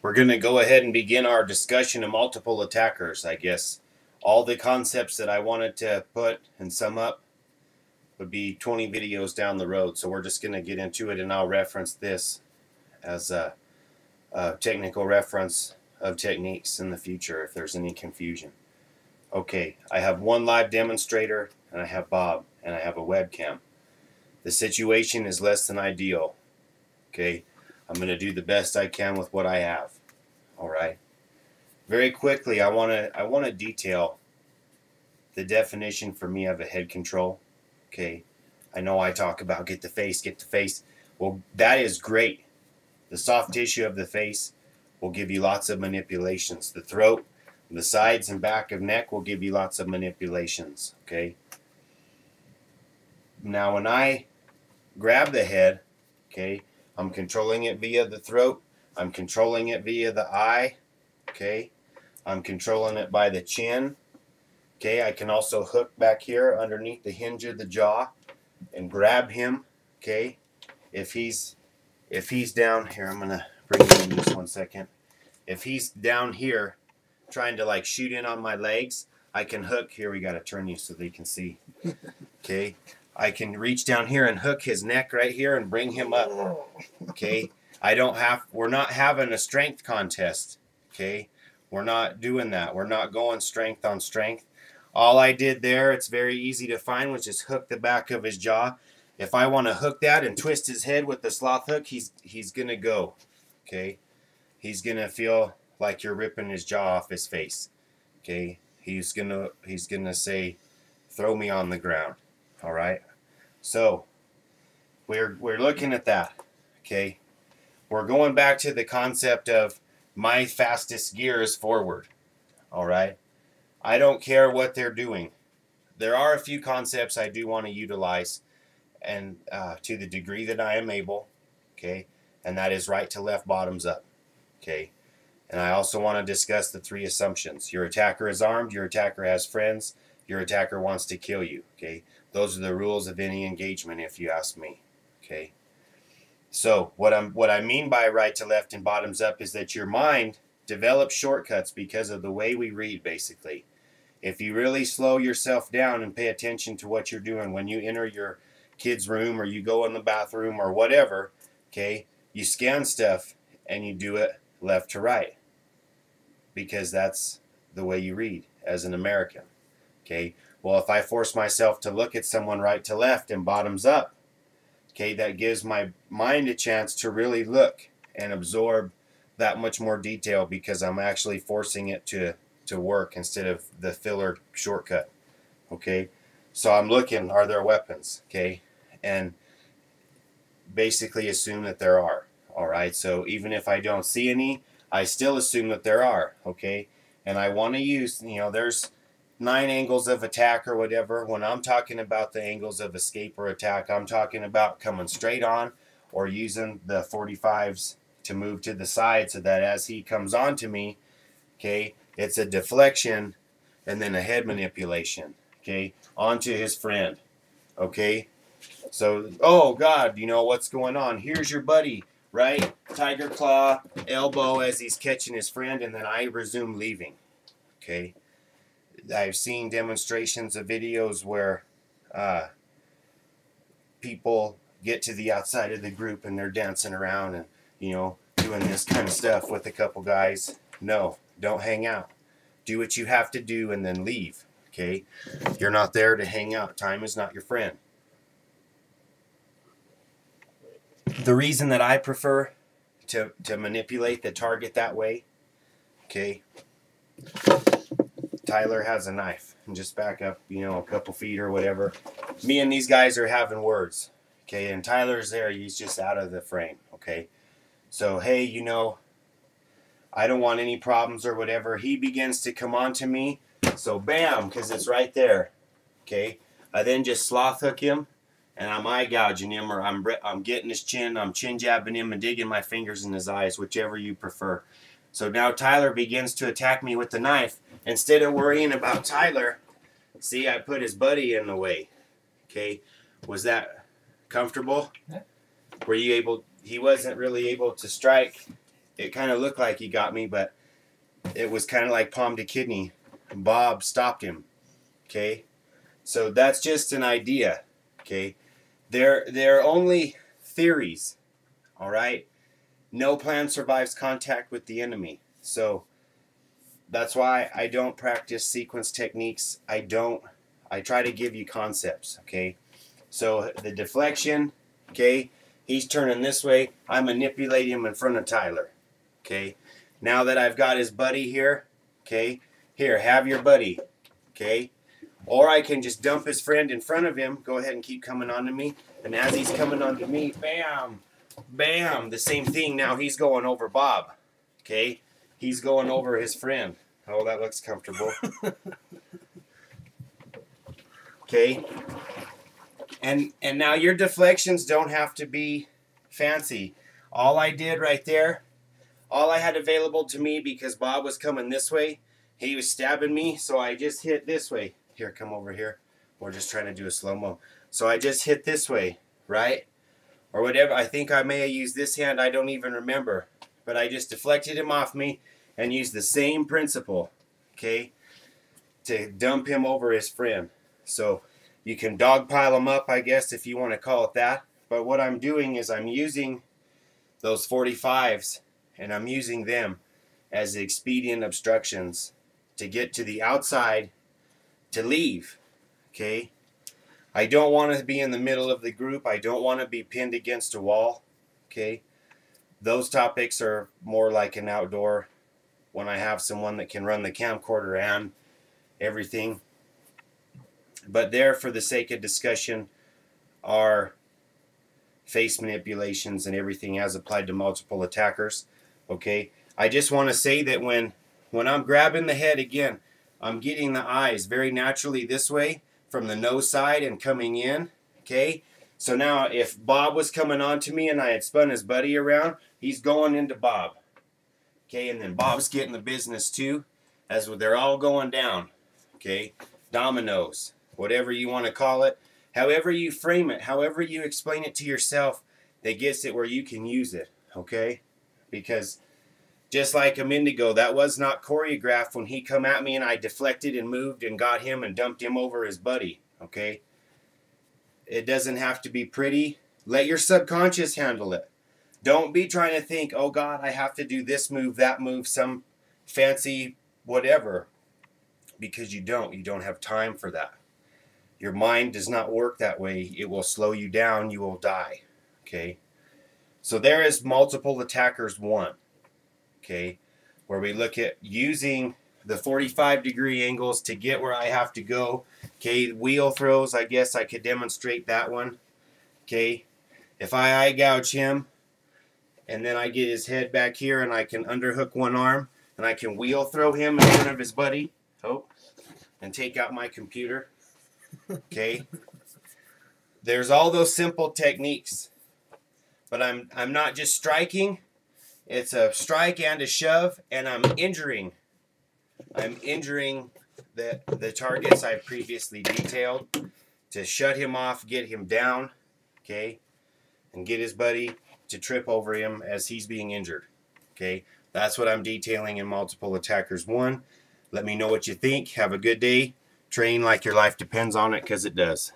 We're going to go ahead and begin our discussion of multiple attackers, I guess. All the concepts that I wanted to put and sum up would be 20 videos down the road. So we're just going to get into it, and I'll reference this as a technical reference of techniques in the future if there's any confusion. Okay, I have one live demonstrator, and I have Bob, and I have a webcam. The situation is less than ideal. Okay, I'm going to do the best I can with what I have. All right. Very quickly, I want to detail the definition for me of a head control. Okay, I know I talk about get the face. Well, that is great. The soft tissue of the face will give you lots of manipulations. The throat, the sides and back of neck will give you lots of manipulations. Okay. Now, when I grab the head, okay, I'm controlling it via the throat. I'm controlling it via the eye. Okay. I'm controlling it by the chin. Okay. I can also hook back here underneath the hinge of the jaw and grab him. Okay. If he's down here, I'm gonna bring him in just 1 second. If he's down here trying to like shoot in on my legs, I can hook here. We got to turn you so they can see. Okay. I can reach down here and hook his neck right here and bring him up. Okay. We're not having a strength contest. Okay. We're not doing that. We're not going strength on strength. All I did there, it's very easy to find, was just hook the back of his jaw. If I want to hook that and twist his head with the sloth hook, he's going to go. Okay. He's going to feel like you're ripping his jaw off his face. Okay. He's going to say, throw me on the ground. All right. So we're looking at that. Okay. We're going back to the concept of my fastest gear is forward. All right. I don't care what they're doing. There are a few concepts I do want to utilize, and to the degree that I am able. Okay. And that is right to left, bottoms up. Okay. And I also want to discuss the 3 assumptions. Your attacker is armed. Your attacker has friends. Your attacker wants to kill you. Okay. Those are the rules of any engagement, if you ask me. Okay. So what I mean by right to left and bottoms up is that your mind develops shortcuts because of the way we read, basically. If you really slow yourself down and pay attention to what you're doing when you enter your kid's room or you go in the bathroom or whatever, okay, you scan stuff and you do it left to right because that's the way you read as an American. Okay. Well, if I force myself to look at someone right to left and bottoms up, okay, that gives my mind a chance to really look and absorb that much more detail because I'm actually forcing it to work instead of the filler shortcut. Okay. So I'm looking, are there weapons? Okay. And basically assume that there are. All right. So even if I don't see any, I still assume that there are. Okay. And I want to use, there's 9 angles of attack or whatever. When I'm talking about the angles of escape or attack, I'm talking about coming straight on or using the 45s to move to the side so that as he comes on to me, okay, it's a deflection and then a head manipulation, okay, onto his friend, okay. So, oh God, what's going on? Here's your buddy, right? Tiger claw, elbow as he's catching his friend, and then I resume leaving, okay. I've seen demonstrations of videos where people get to the outside of the group and they're dancing around and, doing this kind of stuff with a couple guys. No, don't hang out. Do what you have to do and then leave, okay? You're not there to hang out. Time is not your friend. The reason that I prefer to manipulate the target that way, okay, Tyler has a knife, and just back up, a couple feet or whatever. Me and these guys are having words, okay, and Tyler's there. He's just out of the frame, okay. So, hey, I don't want any problems or whatever. He begins to come on to me, so bam, because it's right there, okay. I then just sloth hook him, and I'm eye gouging him, or I'm getting his chin, I'm chin jabbing him and digging my fingers in his eyes, whichever you prefer. So now Tyler begins to attack me with the knife. Instead of worrying about Tyler, see, I put his buddy in the way. Okay. Was that comfortable? Were you able, he wasn't really able to strike it kind of looked like he got me, but it was kind of like palm to kidney. Bob stopped him. Okay, so that's just an idea. Okay, they're only theories. All right, no plan survives contact with the enemy. So that's why I don't practice sequence techniques. I try to give you concepts. Okay, so the deflection. Okay, he's turning this way. I manipulate him in front of Tyler. Okay, now that I've got his buddy here. Okay, here, have your buddy. Okay, or I can just dump his friend in front of him. Go ahead and keep coming on to me. And as he's coming on to me, bam, bam, the same thing. Now he's going over Bob. Okay, he's going over his friend. Oh, that looks comfortable. Okay, and now your deflections don't have to be fancy. All I did right there, all I had available to me, because Bob was coming this way, he was stabbing me, so I just hit this way. Here, come over here. We're just trying to do a slow-mo. So I just hit this way, right? Or whatever. I think I may have used this hand. I don't even remember. But I just deflected him off me and used the same principle, okay, to dump him over his friend. So you can dogpile him up, I guess, if you want to call it that. But what I'm doing is I'm using those 45s, and I'm using them as expedient obstructions to get to the outside to leave. Okay, I don't want to be in the middle of the group. I don't want to be pinned against a wall. Okay, those topics are more like an outdoor, when I have someone that can run the camcorder and everything. But there, for the sake of discussion, are face manipulations and everything as applied to multiple attackers. Okay, I just want to say that when I'm grabbing the head again, I'm getting the eyes very naturally this way from the nose side and coming in. Okay, so now if Bob was coming on to me and I had spun his buddy around, he's going into Bob. Okay, and then Bob's getting the business too, as they're all going down. Okay, dominoes, whatever you want to call it, however you frame it, however you explain it to yourself, that gets it where you can use it. Okay, because just like a minute ago, that was not choreographed when he come at me and I deflected and moved and got him and dumped him over his buddy. Okay, it doesn't have to be pretty. Let your subconscious handle it. Don't be trying to think, oh God, I have to do this move, that move, some fancy whatever, because you don't have time for that. Your mind does not work that way. It will slow you down. You will die. Okay, so there is multiple attackers 1. Okay, where we look at using the 45-degree angles to get where I have to go. Okay, wheel throws, I guess I could demonstrate that one. Okay, if I eye gouge him and then I get his head back here and I can underhook one arm and I can wheel throw him in front of his buddy, and take out my computer. Okay, there's all those simple techniques, but I'm not just striking. It's a strike and a shove, and I'm injuring the targets I previously detailed to shut him off, get him down, okay, and get his buddy to trip over him as he's being injured. Okay, that's what I'm detailing in Multiple Attackers 1. Let me know what you think. Have a good day. Train like your life depends on it, because it does.